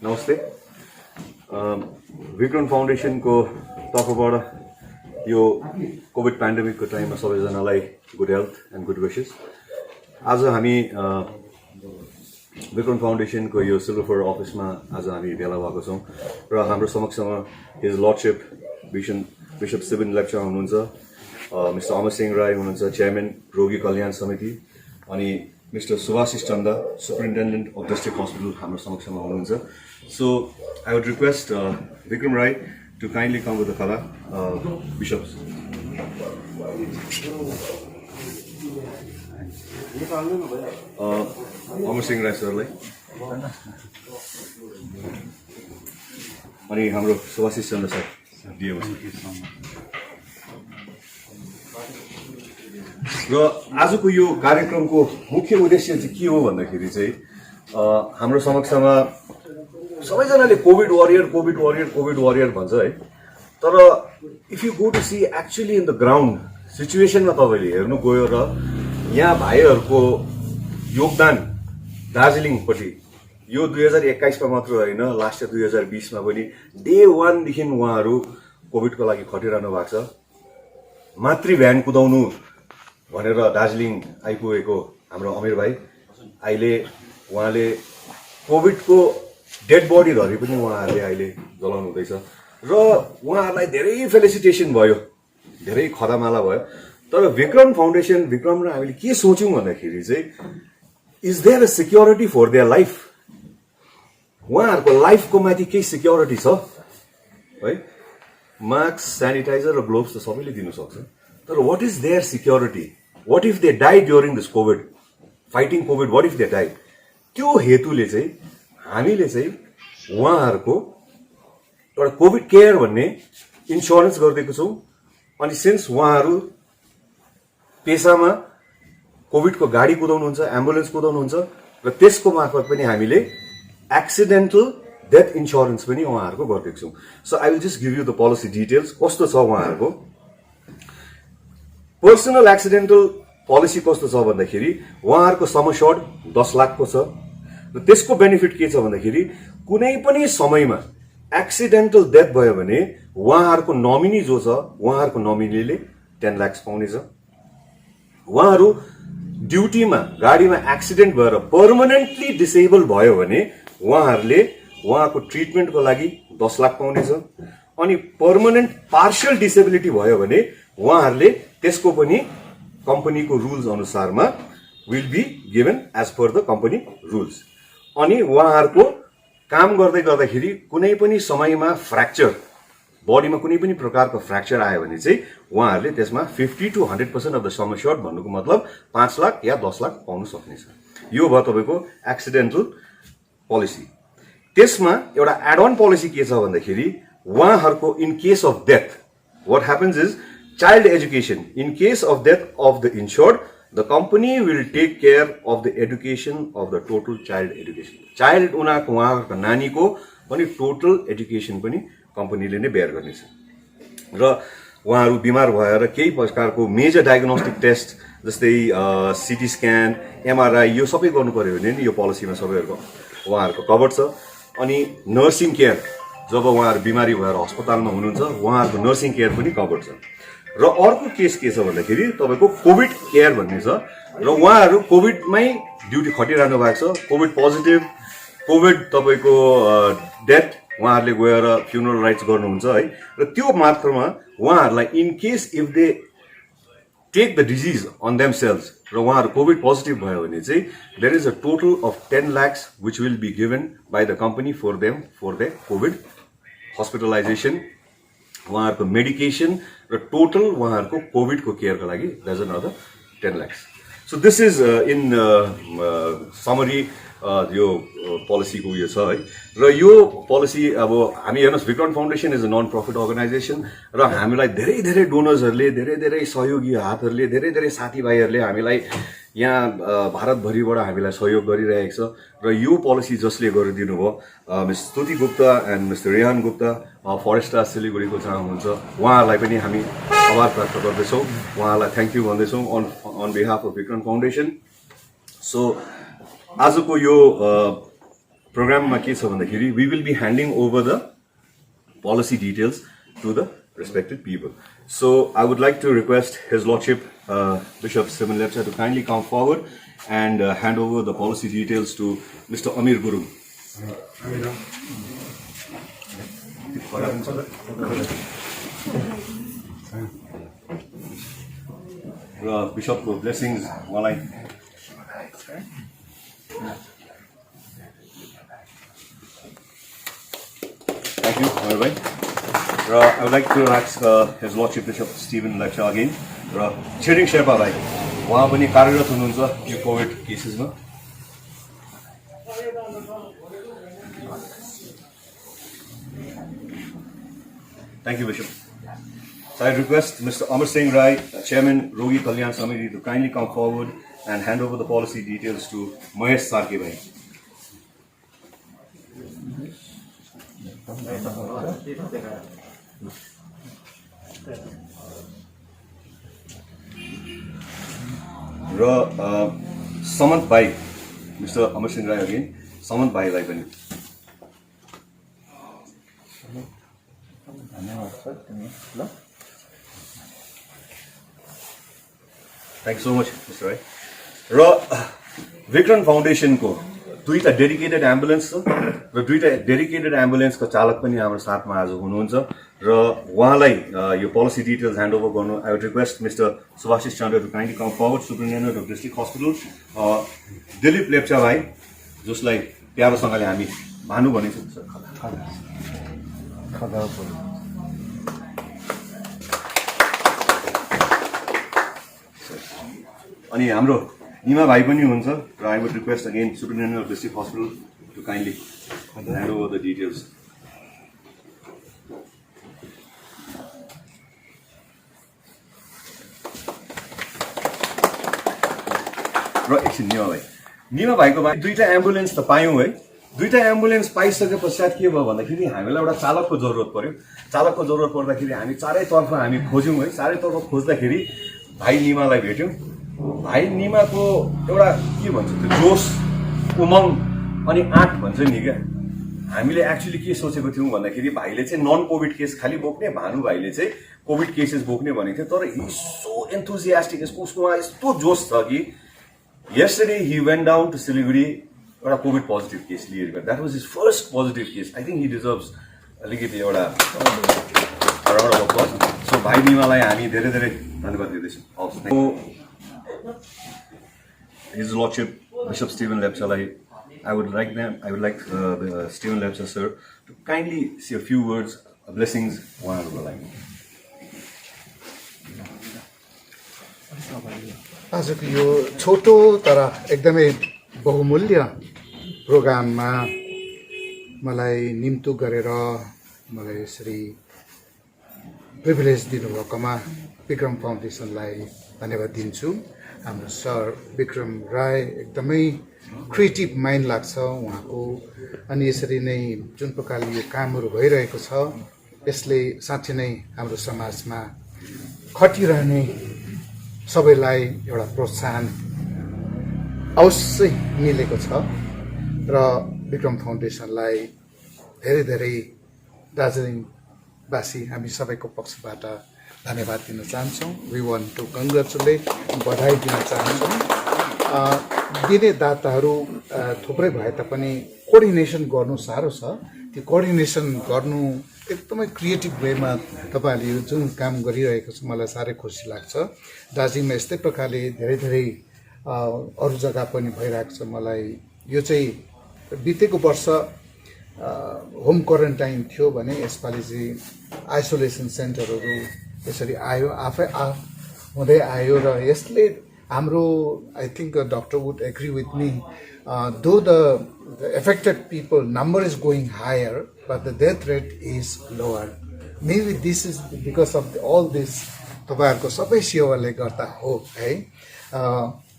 नमस्ते विक्रम फाउन्डेसन को तर्फबाट यो कोभिड पेन्डेमिक को टाइममा सबैजनालाई good health and good wishes. आज हामी विक्रम फाउन्डेसन को यो सिल्भर अफिसमा आज हामी भेला भएको छौँ र हाम्रो समक्षमा हिज लर्डशिप बिशप सिबिन लेप्चा हुनुहुन्छ, मिस्टर अमर सिंह राई हुनुहुन्छ, चेयरम्यान रोगी कल्याण समिति, अनि mister Subhashish Chanda superintendent of district hospital हाम्रो समक्षमा हुनुहुन्छ। So I would request Vikram Rai to kindly come with the कला बिशप्स। अमर सिंह राई सरलाई अनि हाम्रो सुभाषिष चन्दा सर डिएम। र आजको यो कार्यक्रमको मुख्य उद्देश्य चाहिँ के हो भन्दाखेरि चाहिँ हाम्रो समक्षमा सबैजनाले कोभिड वरियर भन्छ है, तर if you go to see actually in the ground सिचुएसनमा तपाईले हेर्नु गयो र यहाँ भाइहरूको योगदान दार्जिलिङपट्टि यो 2021 मा मात्र होइन, लास्ट इयर 2020 मा पनि डे 1 देखि उहाँहरू कोभिडको लागि खटिरहनु भएको छ। मातृ भ्यान कुदाउनु भनेर दार्जिलिङ आइपुगेको हाम्रो अमीर भाइ अहिले उहाँले कोभिडको डेड बडी धरि पनि उहाँहरूले अहिले जलाउनु हुँदैछ र उहाँहरूलाई धेरै फेलिसिटेसन भयो, धेरै खदामाला भयो। तर विक्रम फाउन्डेसन विक्रम र हामीले के सोच्यौं भन्दाखेरि चाहिँ is there a security for their life, उहाँहरूको लाइफको माथि केही सिक्योरिटी छ है। मास्क सेनिटाइजर र ग्लोभ्स त सबैले दिनु सक्छ, तर what is their security? What if they die during this Covid, fighting Covid, what if they die? त्यो हेतुले चाहिँ हामीले चाहिँ उहाँहरूको एउटा कोभिड केयर भन्ने इन्सुरेन्स गरिदिएको छौँ। अनि सिन्स उहाँहरू पेसामा कोभिडको गाडी कुदाउनुहुन्छ, एम्बुलेन्स कुदाउनुहुन्छ र त्यसको मार्फत पनि हामीले एक्सिडेन्टल डेथ इन्सुरेन्स पनि उहाँहरूको गरिदिएको छौँ। So I will just give you the policy details कस्तो छ उहाँहरूको। पर्सनल एक्सिडेन्टल पोलिसी कस्तो छ भन्दाखेरि उहाँहरूको सम एस्योर्ड 10 लाखको छ र त्यसको बेनिफिट के छ भन्दाखेरि कुनै पनि समयमा एक्सिडेन्टल डेथ भयो भने उहाँहरूको नोमिनी जो छ उहाँहरूको नोमिनीले 10 लाख पाउनेछ। उहाँहरू ड्युटीमा गाडीमा एक्सिडेन्ट भएर पर्मनेन्टली डिसेबल भयो भने उहाँहरूले उहाँको ट्रिटमेन्टको लागि 10 लाख पाउनेछ। अनि पर्मनेन्ट पार्शियल डिसेबिलिटी भयो भने उहाँहरूले त्यसको पनि कम्पनीको रुल्स अनुसारमा will be given as per the company rules. अनि उहाँहरूको काम गर्दै गर्दाखेरि कुनै पनि समयमा फ्र्याक्चर, बडीमा कुनै पनि प्रकारको फ्र्याक्चर आयो भने चाहिँ उहाँहरूले त्यसमा 50 to 100% of the sum assured भन्नुको मतलब 5 लाख या 10 लाख पाउन सक्नेछ। यो भयो तपाईको एक्सिडेन्टल पोलिसी। त्यसमा एउटा एड अन पोलिसी के छ भन्दाखेरि उहाँहरूको in case of death what happens is child education. In case of death of the insured the company will take care of the education of the total child education. Child उहाँहरूको नानीको पनि total education पनि कम्पनीले नै bare गर्नेछ। र उहाँहरू बिमार भएर केही प्रकारको मेजर डायग्नोस्टिक टेस्ट जस्तै सिटी स्क्यान, एमआरआई यो सबै गर्नु पर्यो भने नि यो पोलिसीमा सबैहरूको उहाँहरूको कभर छ। अनि नर्सिङ केयर, जब उहाँहरू बिमारी भएर अस्पतालमा हुनुहुन्छ उहाँहरूको नर्सिङ केयर पनि कभर छ। र अर्को केस के छ भन्दाखेरि तपाईको कोभिड केयर भन्ने छ र उहाँहरू कोभिडमै ड्युटी खटिरहनु भएको छ, कोभिड पोजिटिभ, कोभिड तपाईको डेथ उहाँहरूले गएर फ्युनरल राइट्स गर्नुहुन्छ है। र त्यो मात्रमा उहाँहरूलाई in case if they take the disease on themselves र उहाँहरू कोभिड पोजिटिभ भयो भने चाहिँ there is a total of 10 lakhs which will be given by the company for them for the covid hospitalisation, उहाँहरूको मेडिकेसन र total उहाँहरूको कोभिडको केयरको लागि there is another 10 lakhs। So this is in summary यो पोलिसीको उयो छ है। र यो पोलिसी अब हामी हेर्नुहोस् Vikram foundation is a non profit organisation र हामीलाई धेरै धेरै डोनर्सहरूले, धेरै धेरै सहयोगी हातहरूले, धेरै धेरै साथीभाइहरूले हामीलाई यहाँ भारतभरिबाट हामीलाई सहयोग गरिरहेको छ। र यो पोलिसी जसले गरिदिनु भयो miss Stuti Gupta and mister Rehan Gupta Foresta सिलिगुडीको जहाँ हुनुहुन्छ उहाँहरूलाई पनि हामी आभार व्यक्त गर्दैछौँ, उहाँलाई थ्याङ्क यू भन्दैछौँ on behalf of Vikram foundation. So आजको यो प्रोग्राममा के छ भन्दाखेरि we will be handing over the policy details to the respected people. So I would like to request His Lordship Bishop Stephen Lepcha to kindly come forward and hand over the policy details to Mr. Amir Guru. Bishop blessings while Thank you, Amir. I would like to ask His Lordship Bishop Stephen Lepcha again. Chering Sherpa bhai, उहाँ पनि कार्यरत हुनुहुन्छ यो covid केसेसमा. Thank you, Bishop. So I request Mr. Amar Singh Rai, Chairman Rogi Kalyan Samiti, to kindly come forward and hand over the policy details to Mahesh Sarke bhai. र समन्त भाइ mister अमर Singh Rai again समन्त भाइलाई पनि thank so much mister Rai. र विक्रम फाउन्डेसनको दुईटा dedicated ambulance छ र दुईटा dedicated एम्बुलेन्सको चालक पनि हाम्रो साथमा आज हुनुहुन्छ र उहाँलाई यो पोलिसी डिटेल्स ह्यान्ड ओभर गर्नु. I would request mister Subhashish Chandra to kindly come forward, superintendent of district hospital. Dilip Lepcha भाइ, जसलाई प्यारोसँगले हामी भानु भनिन्छ. अनि हाम्रो निमा भाइ पनि हुनुहुन्छ र I would request again superintendent of district hospital to kindly hand over the details. र एकछिन निमा भाइको भाइ दुईटा एम्बुलेन्स त पायौँ है. दुईटा एम्बुलेन्स पाइसके पश्चात के भयो भन्दाखेरि हामीलाई एउटा चालकको जरुरत पर्यो. चालकको जरुरत पर्दाखेरि हामी चारैतर्फ हामी खोज्यौँ है. चारैतर्फ खोज्दाखेरि भाइ निमालाई भेट्यौँ. भाइ निमाको एउटा के भन्छ त्यो जोस, उमङ्ग अनि आँट भन्छ नि क्या. हामीले एक्चुअली के सोचेको थियौँ भन्दाखेरि भाइले चाहिँ नन कोभिड केस खालि बोक्ने, भानु भाइले चाहिँ कोभिड केसेस बोक्ने भनेको थियो. तर हि सो एन्थुजियास्टिक, उसकोमा यस्तो जोस छ कि yesterday he went down to Siliguri एउटा कोभिड पोजिटिभ केस लिएर. That was his first positive case. I think he deserves अलिकति एउटा राउन्ड अफ अप्लज. सो भाइ निमालाई हामी धेरै धेरै धन्यवाद दिँदैछौँ. His Lordship Bishop Stephen Lepcha, I would like Stephen Lepcha sir to kindly say a few words, blessings उहाँहरूको लागि. आजको यो छोटो तर एकदमै बहुमूल्य प्रोग्राममा मलाई निम्तो गरेर मलाई यसरी प्रिभिलेज दिनुभएकोमा विक्रम फाउन्डेसनलाई धन्यवाद दिन्छु. हाम्रो सर विक्रम राई एकदमै क्रिएटिभ माइन्ड लाग्छ उहाँको. अनि यसरी नै जुन प्रकारले यो कामहरू भइरहेको छ यसले साँच्चै नै हाम्रो समाजमा खटिरहने सबैलाई एउटा प्रोत्साहन अवश्य मिलेको छ. र विक्रम फाउन्डेसनलाई धेरै धेरै दार्जिलिङवासी हामी सबैको पक्षबाट धन्यवाद दिन चाहन्छौँ. वी वान्ट टु कङ्ग्रेचुलेट, बधाई दिन चाहन्छौँ. दिने दाताहरू थुप्रै भए तापनि कोअर्डिनेसन गर्नु साह्रो छ. त्यो कोअर्डिनेसन गर्नु एकदमै क्रिएटिभ वेमा तपाईँहरूले यो जुन काम गरिरहेको छ मलाई साह्रै खुसी लाग्छ. दार्जिलिङमा यस्तै प्रकारले धेरै धेरै अरू जग्गा पनि भइरहेको छ. मलाई यो चाहिँ बितेको वर्ष होम क्वारेन्टाइन थियो भने यसपालि चाहिँ आइसोलेसन सेन्टरहरू यसरी आयो, आफै हुँदै आयो. र यसले हाम्रो I think doctor would agree with me, though the affected people number is going higher but the death rate is lower. Maybe this is because of all this तपाईहरुको सबै सेवाले गर्दा हो है.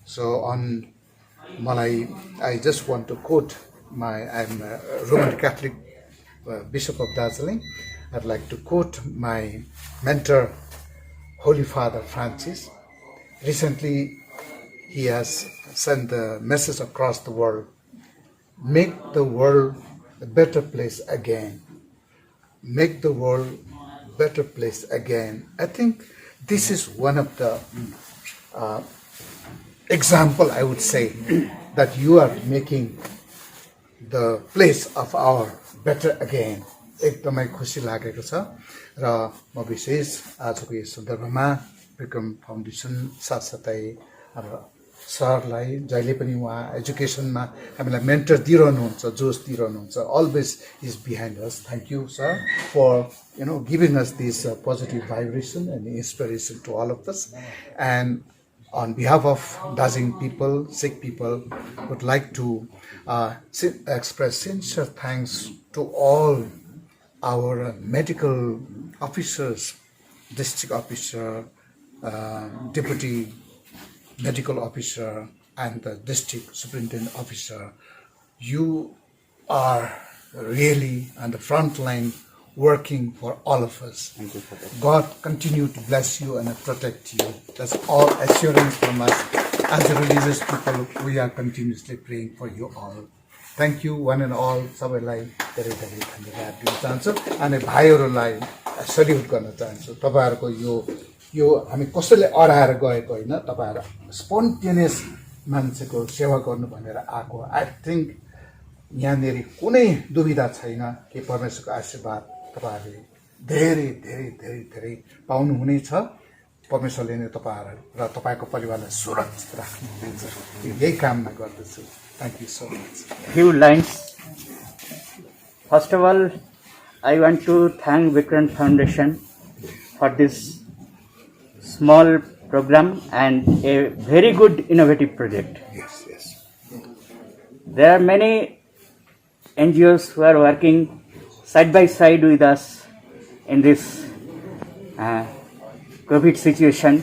So on मलाई I just want to quote I'm a Roman Catholic Bishop of Darjeeling. I'd like to quote my mentor Holy Father Francis. Recently he has sent the message across the world. Make the world a better place again. Make the world a better place again. I think this is one of the example, I would say, that you are making the place of our better again. एकदमै खुसी लागेको छ र म विशेष आजको यस सन्दर्भमा Vikram foundation साथसाथै अब सरलाई जहिले पनि उहाँ एजुकेसनमा हामीलाई मेन्टर दिइरहनुहुन्छ, जोस दिइरहनुहुन्छ, always is behind us. Thank you sir for giving us this positive vibration and inspiration to all of us. And on behalf of Dazing people, Sikh people, would like to express sincere thanks to all our medical officers, district officer, deputy medical officer, and the district superintendent officer. You are really on the front line working for all of us. Thank you for that. God continue to bless you and protect you. That's all assurance from us. As a religious people, we are continuously praying for you all. Thank you one and all. सबैलाई धेरै धेरै धन्यवाद दिन चाहन्छु अनि भाइहरूलाई salute गर्न चाहन्छु. तपाईहरुको यो हामी कसैले अराएर गएको होइन, तपाईहरु स्पोन्टेनियस मान्छेको सेवा गर्नु भनेर आएको. आई थिंक यहाँनेरि कुनै दुविधा छैन कि परमेश्वरको आशीर्वाद तपाईहरुले धेरै धेरै धेरै धेरै पाउनुहुनेछ. परमेश्वरले नै तपाईहरु र तपाईको परिवारलाई सुरक्षित राख्नुहुन्छ. यही कामना गर्दछु. Thank you so much. Few lines. First of all, I want to thank Vikram Foundation for this small program and a very good innovative project. Yes, yes. There are many NGOs who are working side by side with us in this COVID situation,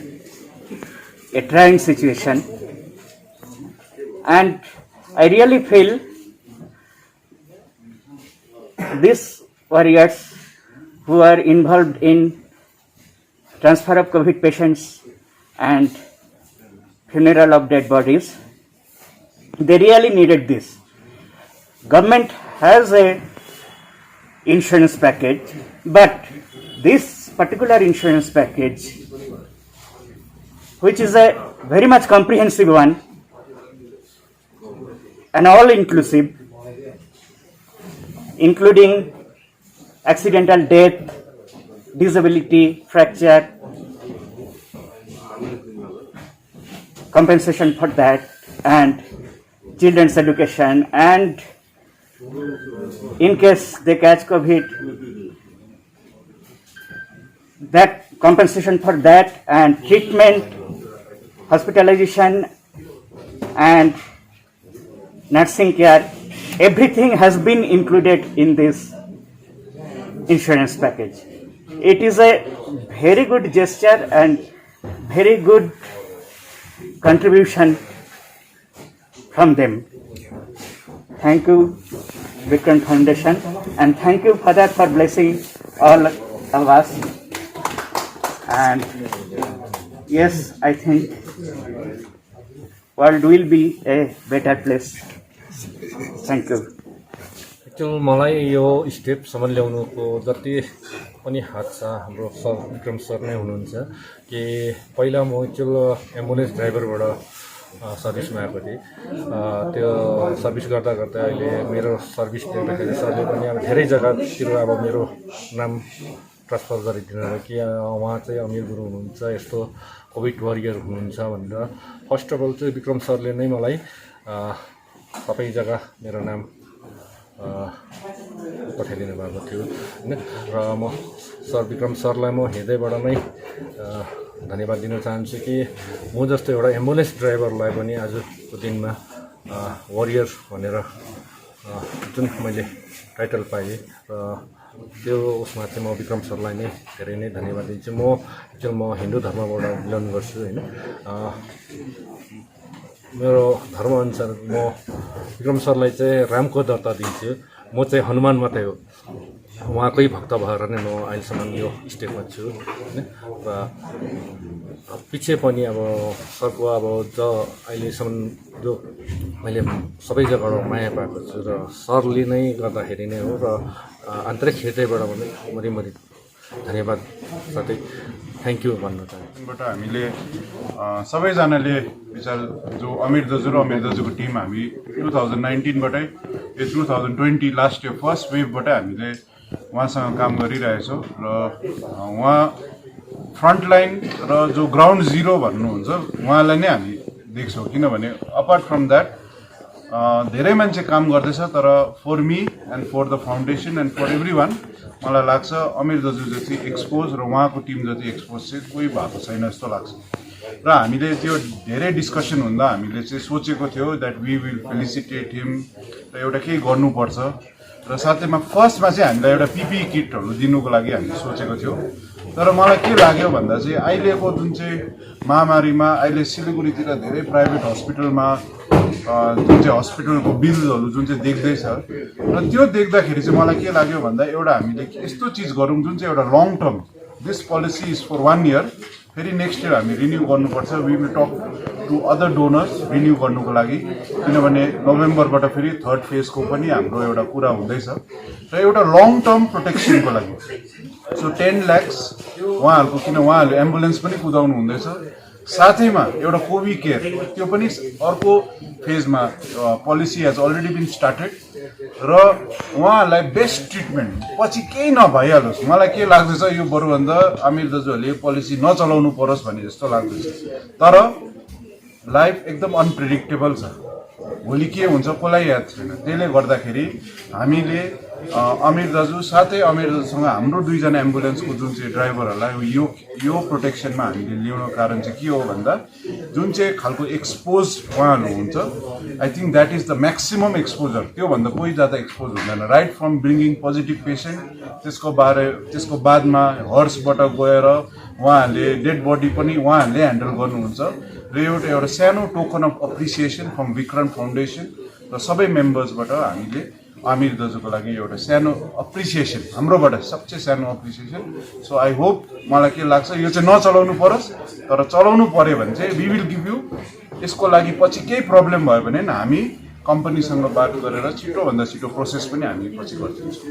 a trying situation, and I really feel these warriors who are involved in transfer of COVID patients and funeral of dead bodies, they really needed this. Government has a insurance package, but this particular insurance package, which is a very much comprehensive one and all inclusive, including accidental death, disability, fracture, compensation for that, and children's education, and in case they catch COVID, that compensation for that, and treatment, hospitalization, and nursing care, everything has been included in this insurance package. It is a very good gesture and very good contribution from them. Thank you, Vikram Foundation, and thank you, Father, for blessing all of us. And yes, I think world will be a better place. Thank you. Actual मलाई यो स्टेपसम्म ल्याउनुको जति पनि हात छ हाम्रो sir Vikram sir नै हुनुहुन्छ कि पहिला म एक्चुअल एम्बुलेन्स ड्राइभरबाट सर्भिसमा आएको थिएँ. त्यो सर्भिस गर्दा गर्दा अहिले मेरो सर्भिस देख्दाखेरि सरले पनि अब धेरै जग्गातिर अब मेरो नाम ट्रान्सफर गरिदिनु भयो कि उहाँ चाहिँ अमीर गुरु हुनुहुन्छ, यस्तो कोभिड वरियर हुनुहुन्छ भनेर. फर्स्ट अफ अल चाहिँ विक्रम सरले नै मलाई सबै जग्गा मेरो नाम पठाइदिनु भएको थियो होइन. र म सर विक्रम सरलाई म हृदयबाट नै धन्यवाद दिन चाहन्छु कि म जस्तो एउटा एम्बुलेन्स ड्राइभरलाई पनि आजको दिनमा वरियर भनेर जुन मैले टाइटल पाएँ र त्यो उसमा चाहिँ म विक्रम सरलाई नै धेरै नै धन्यवाद दिन्छु. म हिन्दू धर्मबाट बिलोङ गर्छु होइन. मेरो धर्मअनुसार म विक्रम सरलाई चाहिँ रामको दर्ता दिन्छु म चाहिँ हनुमान मात्रै हो, उहाँकै भक्त भएर नै म अहिलेसम्म यो स्टेपमा छु होइन। र पछि पनि अब सरको अब अहिलेसम्म जो मैले सबै जग्गाबाट माया पाएको छु र सरले नै गर्दाखेरि नै हो। र आन्तरिक हृदयबाट पनि मरिमरि धन्यवाद साथै थ्याङ्क यू भन्न चाहन्छु। बाट हामीले सबैजनाले विचार जो अमिर दाजु र अमिर दाजुको टिम हामी 2019बाटै 2020 लास्ट इयर फर्स्ट वेभबाट हामीले उहाँसँग काम गरिरहेछौँ र उहाँ फ्रन्टलाइन र जो ग्राउन्ड जिरो भन्नुहुन्छ उहाँलाई नै हामी देख्छौँ। किनभने अपार्ट फ्रम द्याट धेरै मान्छे काम गर्दैछ, तर for me and for the foundation and for everyone मलाई लाग्छ अमिर दाजु जति एक्सपोज र उहाँको टिम जति एक्सपोज चाहिँ कोही भएको छैन जस्तो लाग्छ। र हामीले त्यो धेरै डिस्कसन हुँदा हामीले चाहिँ सोचेको थियो द्याट वी विल फेलिसिटेट हिम र एउटा केही गर्नुपर्छ र साथैमा फर्स्टमा चाहिँ हामीलाई एउटा पिपिई किटहरू दिनुको लागि हामीले सोचेको थियो। तर मलाई के लाग्यो भन्दा चाहिँ अहिलेको जुन चाहिँ महामारीमा अहिले सिलगढीतिर धेरै प्राइभेट हस्पिटलमा जुन चाहिँ हस्पिटलको बिलहरू जुन चाहिँ देख्दैछ र त्यो देख्दाखेरि चाहिँ मलाई के लाग्यो भन्दा एउटा हामीले यस्तो चिज गरौँ जुन चाहिँ एउटा long term, this policy is for 1 year, फेरि नेक्स्ट इयर हामी रिन्यू गर्नुपर्छ। We will talk to other donors renew गर्नुको लागि, किनभने नोभेम्बरबाट फेरि थर्ड फेजको पनि हाम्रो एउटा कुरा हुँदैछ र एउटा लङ टर्म प्रोटेक्सनको लागि। सो 10 लाख उहाँहरूको, किन उहाँहरूले एम्बुलेन्स पनि कुदाउनु हुँदैछ, साथैमा एउटा कोभिड केयर त्यो पनि अर्को फेजमा policy has already been started र उहाँहरूलाई बेस्ट ट्रिटमेन्ट पछि केही नभइहालोस्। मलाई के लाग्दैछ यो बरुभन्दा अमिर दाजुहरूले यो पोलिसी नचलाउनु परोस् भन्ने जस्तो लाग्दैछ। तर लाइफ एकदम अनप्रेडिक्टेबल छ, भोलि के हुन्छ कसलाई याद छैन। त्यसले गर्दाखेरि हामीले अमिर दाजु साथै अमिर दाजुसँग हाम्रो 2 जना एम्बुलेन्सको जुन चाहिँ ड्राइभरहरूलाई यो प्रोटेक्सनमा हामीले ल्याउनु कारण चाहिँ के हो भन्दा जुन चाहिँ खालको एक्सपोज उहाँहरू हुन्छ, I think that is the maximum exposure. त्योभन्दा कोही ज्यादा एक्सपोज हुँदैन। Right from bringing positive patient, त्यसको बादमा हर्सबाट गएर उहाँहरूले डेड बडी पनि उहाँहरूले ह्यान्डल गर्नुहुन्छ र एउटा सानो token of appreciation from Vikram foundation र सबै मेम्बर्सबाट हामीले आमिर दाजुको लागि एउटा सानो अप्रिसिएसन हाम्रोबाट, सबसे सानो अप्रिसिएसन। सो आई होप, मलाई के लाग्छ यो चाहिँ नचलाउनु परोस्, तर चलाउनु पर्यो भने चाहिँ वी विल गिभ यु। यसको लागि पछि केही प्रब्लम भयो भने हामी कम्पनीसँग बात गरेर छिटोभन्दा छिटो प्रोसेस पनि हामी पछि गरिदिन्छौँ।